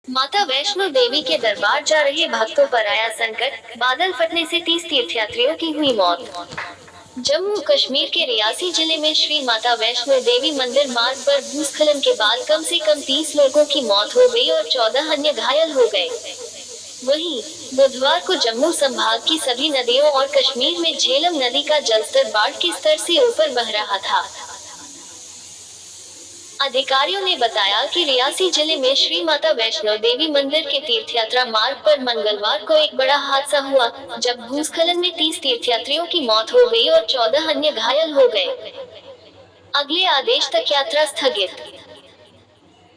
माता वैष्णो देवी के दरबार जा रहे भक्तों पर आया संकट, बादल फटने से 30 तीर्थयात्रियों की हुई मौत। जम्मू कश्मीर के रियासी जिले में श्री माता वैष्णो देवी मंदिर मार्ग पर भूस्खलन के बाद कम से कम 30 लोगों की मौत हो गई और 14 अन्य घायल हो गए। वहीं बुधवार को जम्मू संभाग की सभी नदियों और कश्मीर में झेलम नदी का जलस्तर बाढ़ के स्तर से ऊपर बह रहा था। अधिकारियों ने बताया कि रियासी जिले में श्री माता वैष्णो देवी मंदिर के तीर्थयात्रा मार्ग पर मंगलवार को एक बड़ा हादसा हुआ, जब भूस्खलन में 30 तीर्थयात्रियों की मौत हो गई और 14 अन्य घायल हो गए। अगले आदेश तक यात्रा स्थगित।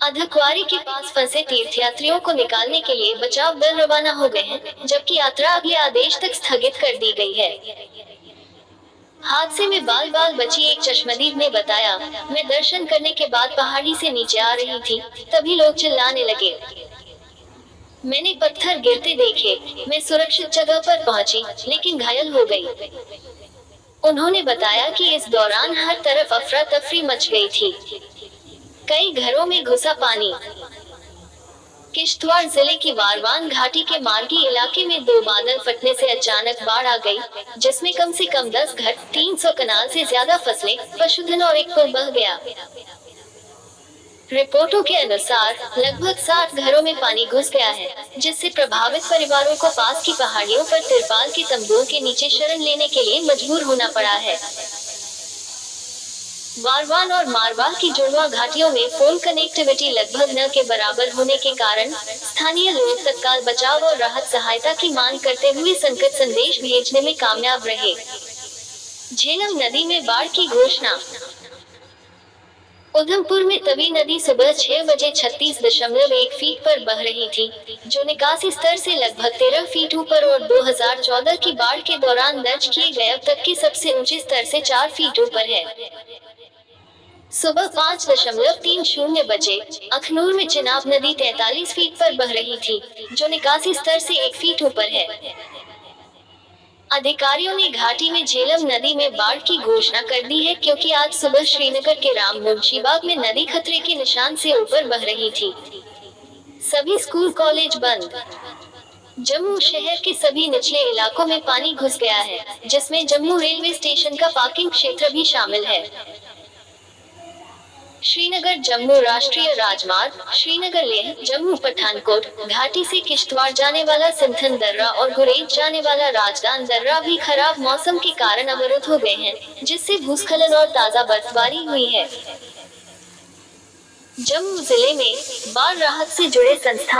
अर्धकुंवारी के पास फंसे तीर्थयात्रियों को निकालने के लिए बचाव दल रवाना हो गए हैं, जबकि यात्रा अगले आदेश तक स्थगित कर दी गई है। हादसे में बाल बाल बची एक चश्मदीद ने बताया, मैं दर्शन करने के बाद पहाड़ी से नीचे आ रही थी, तभी लोग चिल्लाने लगे। मैंने पत्थर गिरते देखे, मैं सुरक्षित जगह पर पहुंची, लेकिन घायल हो गई। उन्होंने बताया कि इस दौरान हर तरफ अफरा तफरी मच गई थी। कई घरों में घुसा पानी। किश्तवाड़ जिले की वारवान घाटी के मार्गी इलाके में 2 बादल फटने से अचानक बाढ़ आ गई, जिसमें कम से कम 10 घर, 300 कनाल से ज्यादा फसलें, पशुधन और एक पुल बह गया। रिपोर्टों के अनुसार लगभग 60 घरों में पानी घुस गया है, जिससे प्रभावित परिवारों को पास की पहाड़ियों पर तिरपाल के तंबुओं के नीचे शरण लेने के लिए मजबूर होना पड़ा है। वारवान और मारवाल की जुड़वा घाटियों में फोन कनेक्टिविटी लगभग न के बराबर होने के कारण स्थानीय लोग तत्काल बचाव और राहत सहायता की मांग करते हुए संकट संदेश भेजने में कामयाब रहे। झेलम नदी में बाढ़ की घोषणा। उधमपुर में तवी नदी सुबह 6 बजे 36.1 फीट पर बह रही थी, जो निकासी स्तर से लगभग 13 फीट ऊपर और 2014 की बाढ़ के दौरान दर्ज किए गए अब तक के सबसे ऊंचे स्तर से 4 फीट ऊपर है। सुबह 5.30 बजे अखनूर में चिनाब नदी 43 फीट पर बह रही थी, जो निकासी स्तर से 1 फीट ऊपर है। अधिकारियों ने घाटी में झेलम नदी में बाढ़ की घोषणा कर दी है, क्योंकि आज सुबह श्रीनगर के राम मुंशीबाग में नदी खतरे के निशान से ऊपर बह रही थी। सभी स्कूल कॉलेज बंद। जम्मू शहर के सभी निचले इलाकों में पानी घुस गया है, जिसमें जम्मू रेलवे स्टेशन का पार्किंग क्षेत्र भी शामिल है। श्रीनगर जम्मू राष्ट्रीय राजमार्ग, श्रीनगर लेह जम्मू पठानकोट घाटी से किश्तवाड़ जाने वाला सिंथन दर्रा और गुरेज जाने वाला राजदान दर्रा भी खराब मौसम के कारण अवरुद्ध हो गए हैं, जिससे भूस्खलन और ताजा बर्फबारी हुई है। जम्मू जिले में बाढ़ राहत से जुड़े संस्थान